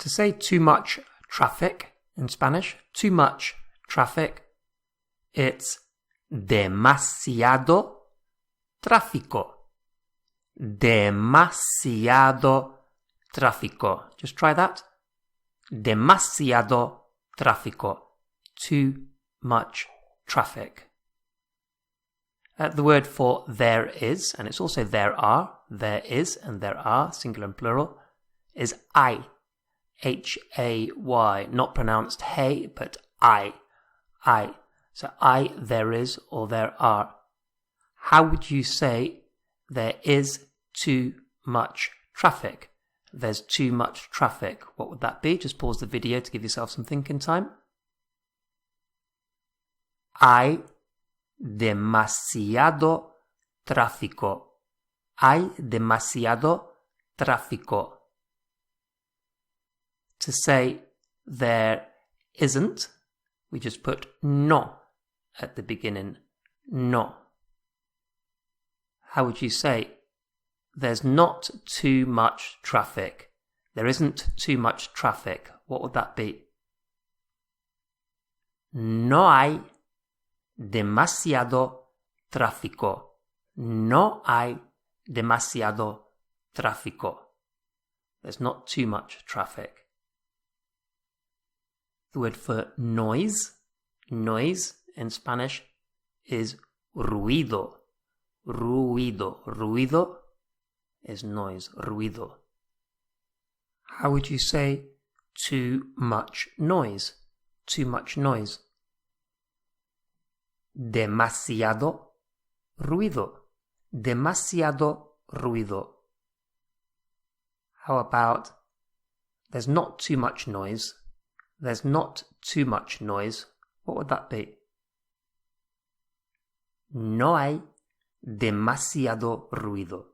To say too much traffic in Spanish, too much traffic, it's demasiado tráfico. Demasiado tráfico. Just try that. Demasiado tráfico. Too much traffic. The word for there is, and it's also there are, there is and there are, singular and plural, is hay. H-A-Y, not pronounced hey, but I. So there is, or there are. How would you say there is too much traffic? There's too much traffic. What would that be? Just pause the video to give yourself some thinking time. Hay demasiado tráfico. Hay demasiado tráfico. To say there isn't, we just put no at the beginning. No. How would you say there's not too much traffic? There isn't too much traffic. What would that be? No hay demasiado tráfico. No hay demasiado tráfico. There's not too much traffic. The word for noise in Spanish is ruido. Ruido is noise, ruido. How would you say too much noise? Too much noise. Demasiado ruido. Demasiado ruido. How about there's not too much noise? There's not too much noise. What would that be? No hay demasiado ruido.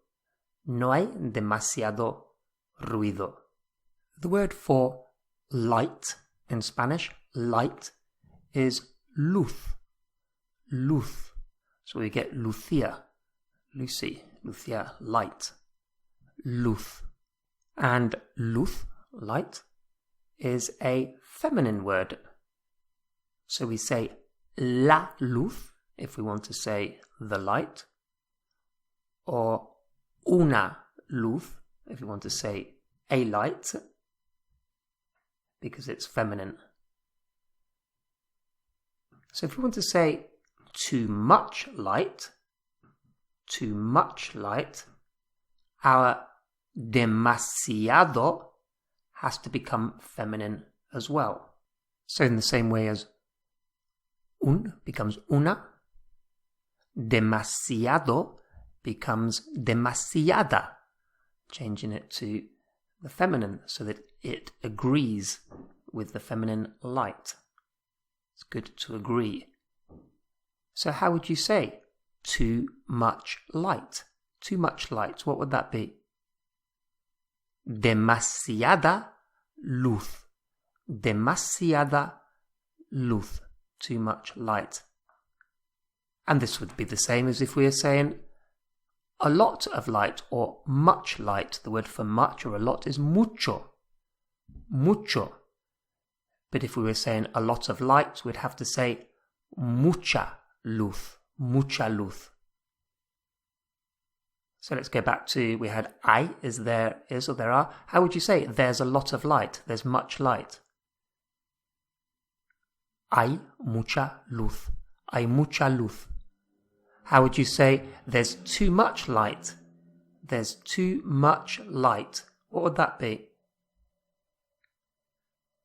No hay demasiado ruido. The word for light in Spanish, light, is luz. Luz. So we get Lucia, Lucy, Lucia, light. Luz. And luz, light, is a feminine word. So we say la luz if we want to say the light, or una luz if we want to say a light, because it's feminine. So if we want to say too much light, our demasiado has to become feminine as well. So in the same way as un becomes una, demasiado becomes demasiada, changing it to the feminine so that it agrees with the feminine light. It's good to agree. So how would you say too much light? Too much light, what would that be? Demasiada luz. Demasiada luz. Too much light. And this would be the same as if we were saying a lot of light or much light. The word for much or a lot is mucho. Mucho. But if we were saying a lot of light, we'd have to say mucha luz. Mucha luz. So let's go back to, we had hay is there is or there are. How would you say there's a lot of light? There's much light. Hay mucha luz. Hay mucha luz. How would you say there's too much light? There's too much light. What would that be?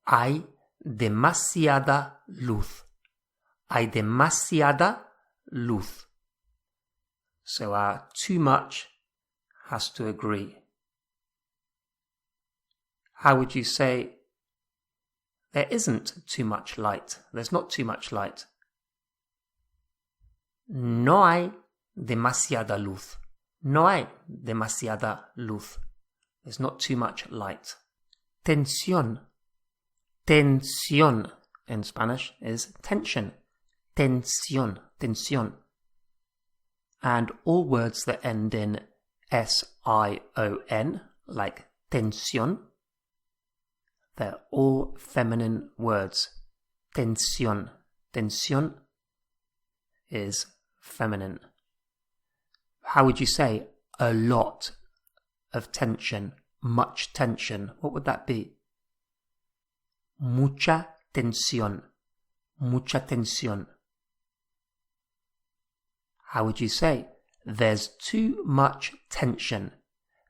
Hay demasiada luz. Hay demasiada luz. So our too much has to agree. How would you say there isn't too much light? There's not too much light. No hay demasiada luz. No hay demasiada luz. There's not too much light. Tensión. Tensión in Spanish is tension. Tensión. Tensión. And all words that end in S-I-O-N, like tensión, They're all feminine words. Tensión. Tensión is feminine. How would you say a lot of tension, much tension? What would that be? Mucha tensión. Mucha tensión. How would you say there's too much tension?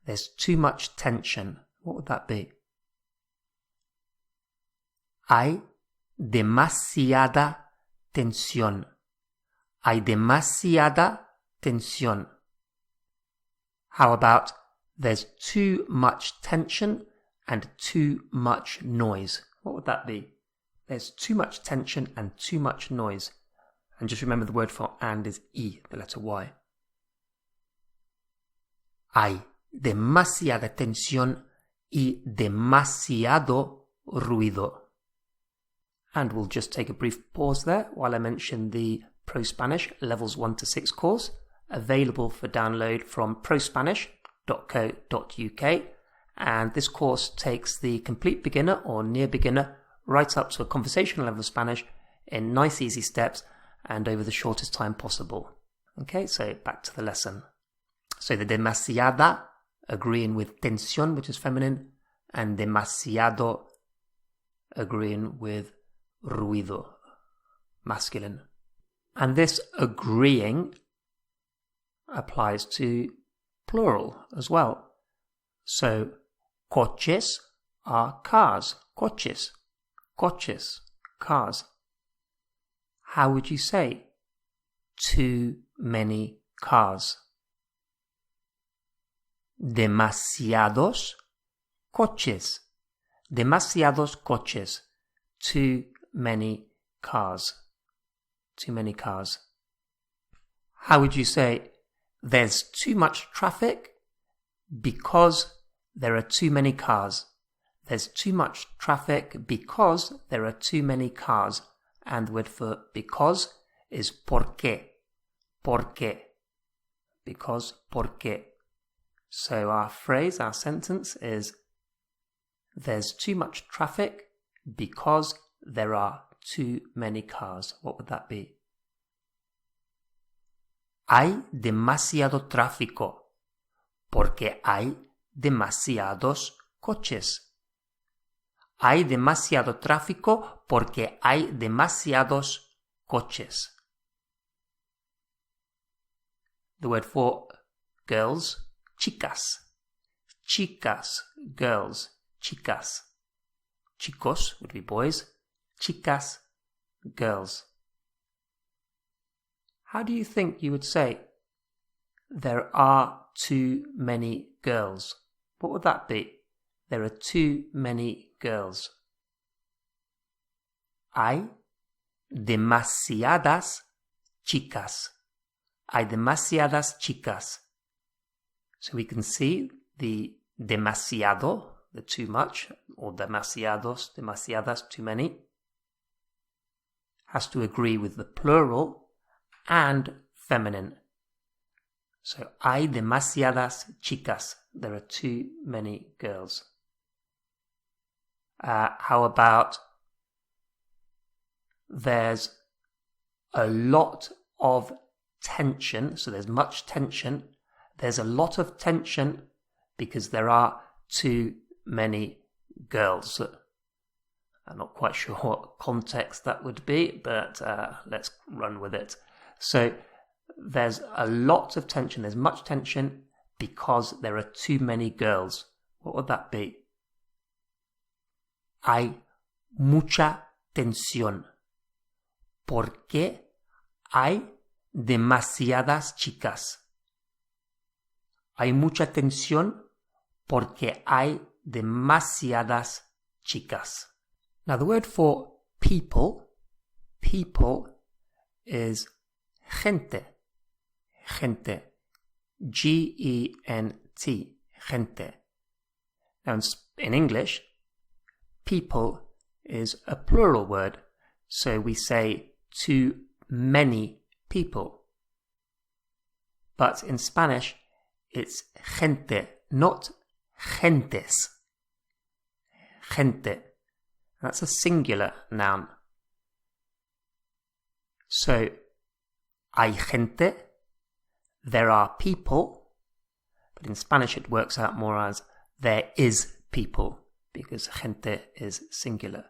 There's too much tension. What would that be? Hay demasiada tensión. Hay demasiada tensión. How about there's too much tension and too much noise? What would that be? There's too much tension and too much noise. And just remember the word for and is y, the letter y. Hay demasiada tensión y demasiado ruido. And we'll just take a brief pause there while I mention the ProSpanish Levels 1 to 6 course, available for download from prospanish.co.uk. And this course takes the complete beginner or near beginner right up to a conversational level of Spanish in nice easy steps and over the shortest time possible. Okay, so back to the lesson. So the demasiada, agreeing with tensión, which is feminine, and demasiado, agreeing with ruido, masculine. And this agreeing applies to plural as well. So coches are cars. Coches. Coches. Cars. How would you say too many cars? Demasiados coches. Demasiados coches. Too many cars. Too many cars. How would you say there's too much traffic because there are too many cars? There's too much traffic because there are too many cars. And the word for because is porque. Porque. Because, porque. So our phrase, our sentence is there's too much traffic because there are too many cars. What would that be? Hay demasiado tráfico porque hay demasiados coches. Hay demasiado tráfico porque hay demasiados coches. The word for girls, chicas. Chicas, girls, chicas. Chicos would be boys. Chicas, girls. How do you think you would say there are too many girls? What would that be? There are too many girls. Hay demasiadas chicas. Hay demasiadas chicas. So we can see the demasiado, the too much, or demasiados, demasiadas, too many, has to agree with the plural and feminine. So hay demasiadas chicas. There are too many girls. How about there's a lot of tension, so there's much tension. There's a lot of tension because there are too many girls. I'm not quite sure what context that would be, but let's run with it. So there's a lot of tension, there's much tension because there are too many girls. What would that be? Hay mucha tensión porque hay demasiadas chicas. Hay mucha tensión porque hay demasiadas chicas. Now the word for people is gente. Gente. G-E-N-T. Gente. Now in English, people is a plural word. So we say too many people. But in Spanish, it's gente, not gentes. Gente. That's a singular noun. So, hay gente, there are people, but in Spanish it works out more as there is people, because gente is singular.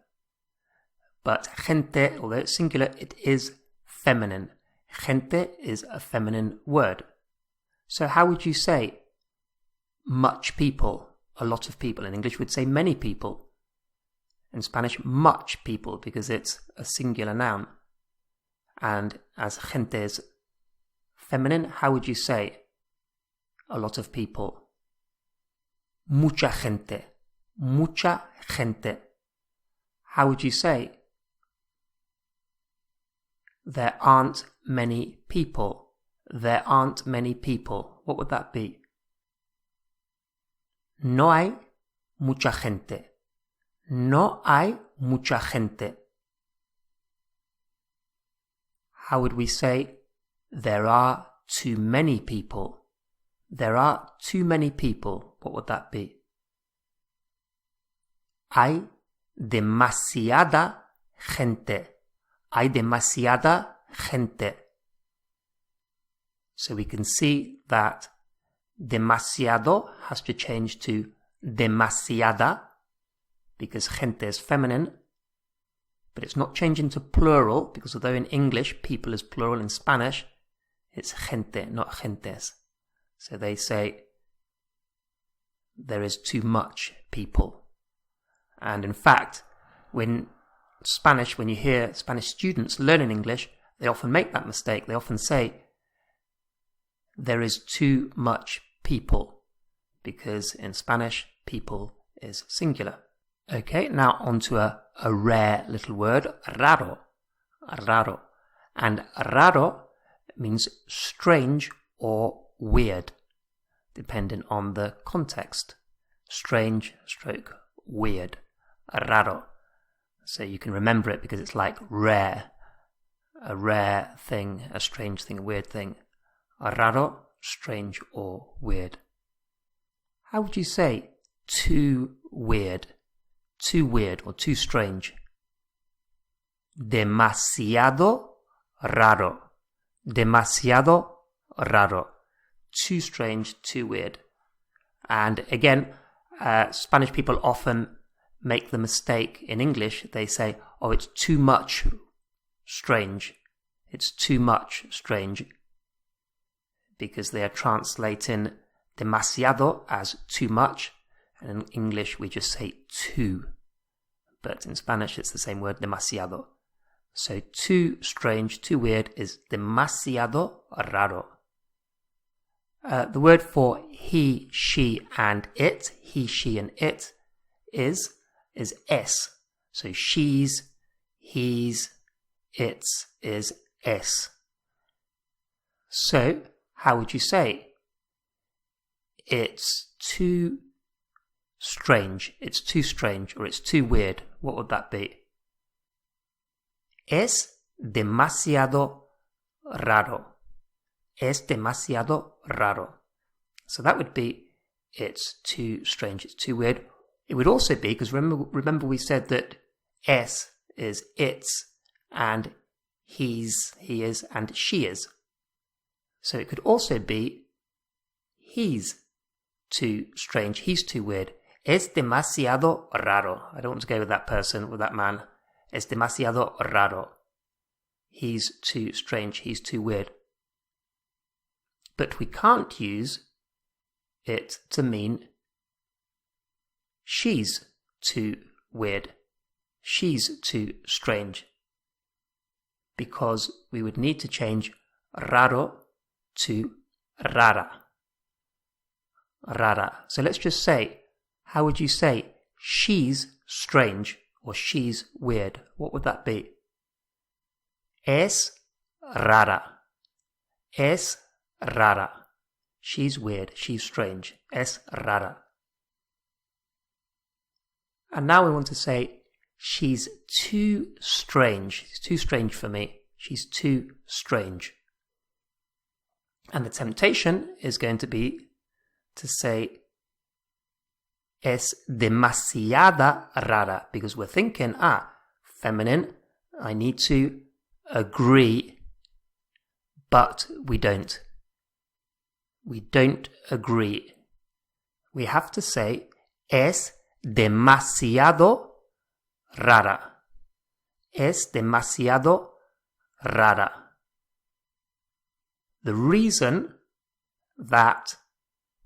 But gente, although it's singular, it is feminine. Gente is a feminine word. So how would you say much people, a lot of people? In English we'd say many people. In Spanish, much people, because it's a singular noun. And as gente is feminine, how would you say a lot of people? Mucha gente. Mucha gente. How would you say there aren't many people? There aren't many people. What would that be? No hay mucha gente. No hay mucha gente. How would we say there are too many people? There are too many people. What would that be? Hay demasiada gente. Hay demasiada gente. So we can see that demasiado has to change to demasiada because gente is feminine, but it's not changing to plural because although in English people is plural, in Spanish it's gente, not gentes. So they say there is too much people. And in fact, when you hear Spanish students learning English, they often make that mistake. They often say there is too much people, because in Spanish, people is singular. Okay, now on to a rare little word, raro. Raro. And raro means strange or weird, depending on the context. Strange stroke weird. Raro. So you can remember it because it's like rare. A rare thing, a strange thing, a weird thing. Raro, strange or weird. How would you say too weird? Too weird or too strange? Demasiado raro. Demasiado raro. Too strange, too weird. And again, Spanish people often make the mistake in English. They say, oh, it's too much strange. It's too much strange. Because they are translating demasiado as too much. And in English, we just say too. But in Spanish, it's the same word, demasiado. So too strange, too weird is demasiado raro. The word for he, she, and it, he, she, and it, is es. So she's, he's, its is es. So, how would you say? It's too strange, it's too strange, or it's too weird. What would that be? Es demasiado raro. Es demasiado raro. So that would be, it's too strange, it's too weird. It would also be, because remember we said that es is its, and he's, he is, and she is. So it could also be, he's too strange, he's too weird. Es demasiado raro. I don't want to go with that person, with that man. Es demasiado raro. He's too strange, he's too weird. But we can't use it to mean she's too weird, she's too strange, because we would need to change raro to rara. Rara. So let's just say, how would you say she's strange or she's weird? What would that be? Es rara. Es rara. She's weird, she's strange. Es rara. And now we want to say, she's too strange. She's too strange for me. She's too strange. And the temptation is going to be to say, es demasiada rara, because we're thinking, feminine, I need to agree, but we don't. We don't agree. We have to say, es demasiado rara. Es demasiado rara. The reason that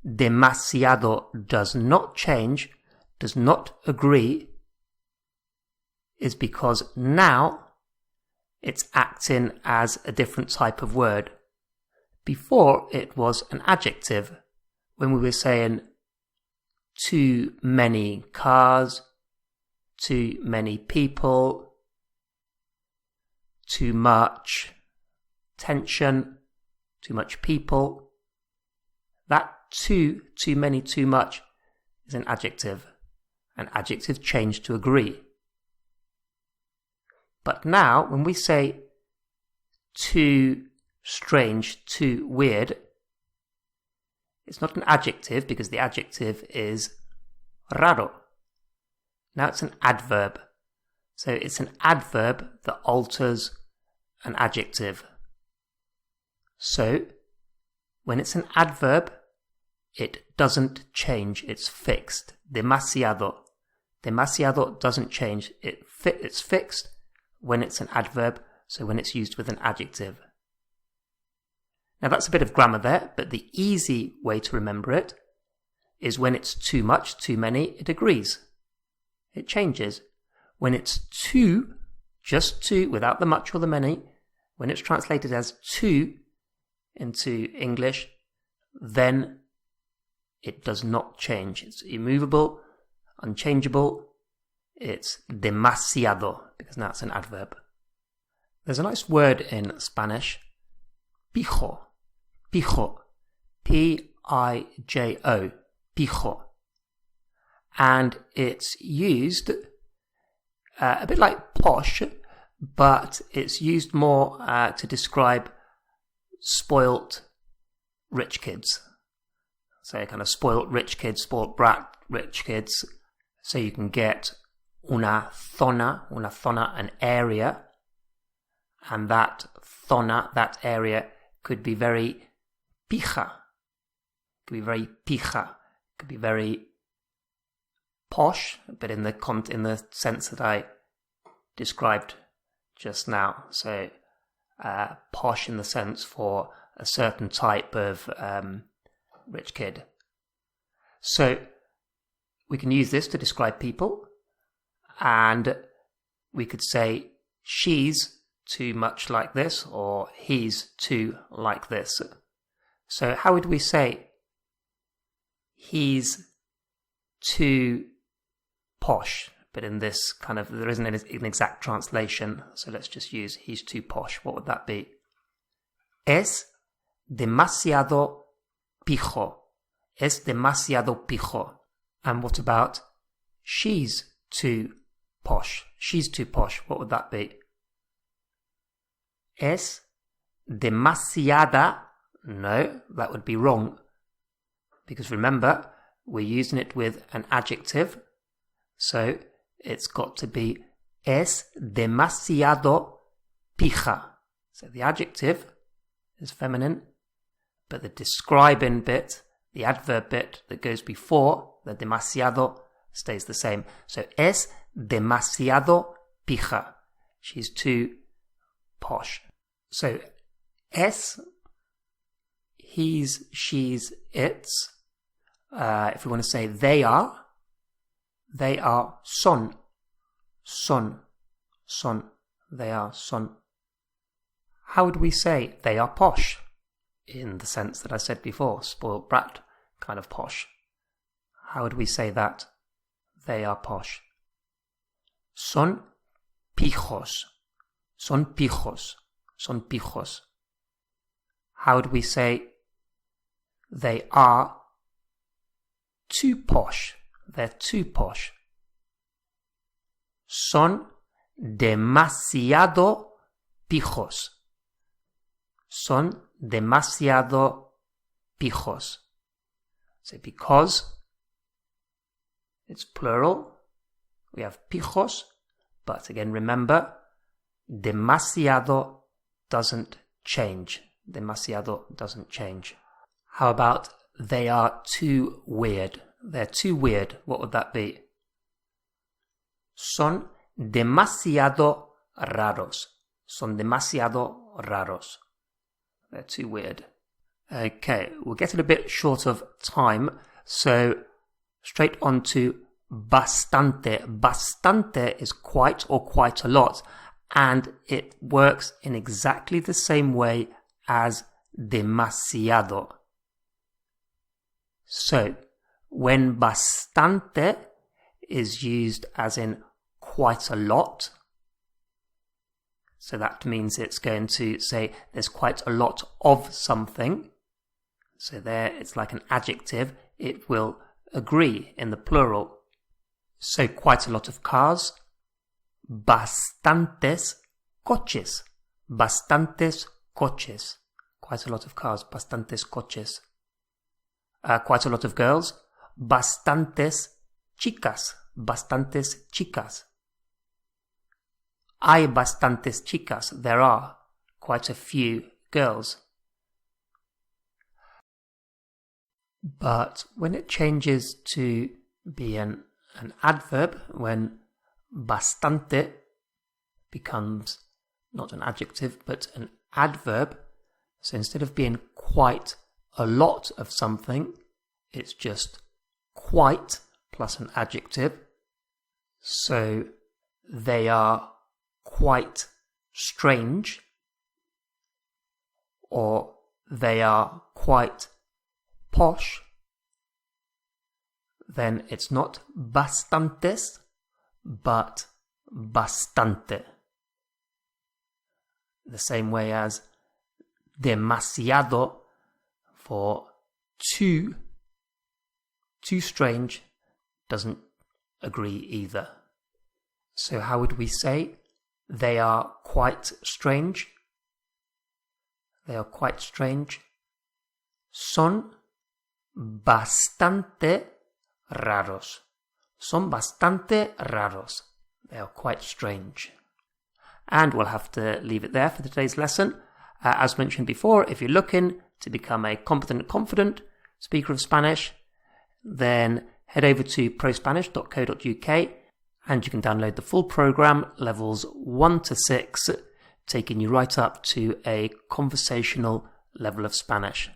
demasiado does not change, does not agree, is because now it's acting as a different type of word. Before it was an adjective, when we were saying too many cars, too many people, too much tension, too much people. That too many, too much is an adjective. An adjective changed to agree. But now, when we say too strange, too weird, it's not an adjective because the adjective is raro. Now it's an adverb. So it's an adverb that alters an adjective. So, when it's an adverb, it doesn't change, it's fixed. Demasiado. Demasiado doesn't change, it's fixed when it's an adverb, so when it's used with an adjective. Now that's a bit of grammar there, but the easy way to remember it is when it's too much, too many, it agrees. It changes. When it's too, just too, without the much or the many, when it's translated as too into English, then it does not change. It's immovable, unchangeable. It's demasiado, because now it's an adverb. There's a nice word in Spanish, pijo. Pijo. P-I-J-O. Pijo. And it's used a bit like posh, but it's used more to describe spoilt rich kids. So kind of spoilt rich kids, spoilt brat rich kids. So you can get una zona, an area, and that zona, that area, could be very pija, could be very pija, could be very posh, but in the sense that I described just now. So posh in the sense for a certain type of rich kid. So we can use this to describe people, and we could say she's too much like this, or he's too like this. So how would we say he's too posh? But in this kind of, there isn't an exact translation, so let's just use he's too posh. What would that be? Es demasiado pijo. Es demasiado pijo. And what about she's too posh? She's too posh. What would that be? Es demasiada. No, that would be wrong. Because remember, we're using it with an adjective. So it's got to be es demasiado pija. So the adjective is feminine, but the describing bit, the adverb bit that goes before the demasiado stays the same. So es demasiado pija. She's too posh. So es, he's, she's, it's. If we want to say they are son. They are son. How would we say they are posh? In the sense that I said before, spoiled brat kind of posh. How would we say that? They are posh. Son pijos. Son pijos. Son pijos. How would we say they are too posh? They're too posh. Son demasiado pijos. Son demasiado pijos. So because It's plural. We have pijos, but again remember, demasiado doesn't change. Demasiado doesn't change. How about they are too weird? They're too weird. What would that be? Son demasiado raros. Son demasiado raros. They're too weird. Okay, we're getting a bit short of time, so straight on to bastante. Bastante is quite or quite a lot, and it works in exactly the same way as demasiado. So, when bastante is used as in quite a lot, so that means it's going to say there's quite a lot of something. So there it's like an adjective. It will agree in the plural. So quite a lot of cars. Bastantes coches. Bastantes coches. Quite a lot of cars. Bastantes coches. Quite a lot of girls. Bastantes chicas. Bastantes chicas. Hay bastantes chicas. There are quite a few girls. But when it changes to be an adverb, when bastante becomes not an adjective but an adverb, so instead of being quite a lot of something, it's just quite plus an adjective. So they are quite strange, or they are quite posh, then it's not bastantes, but bastante. The same way as demasiado for too strange doesn't agree either. So how would we say they are quite strange? They are quite strange. Son bastante raros. Son bastante raros. They are quite strange. And we'll have to leave it there for today's lesson. As mentioned before, if you're looking to become a competent and confident speaker of Spanish, then head over to prospanish.co.uk and you can download the full program, levels 1 to 6, taking you right up to a conversational level of Spanish.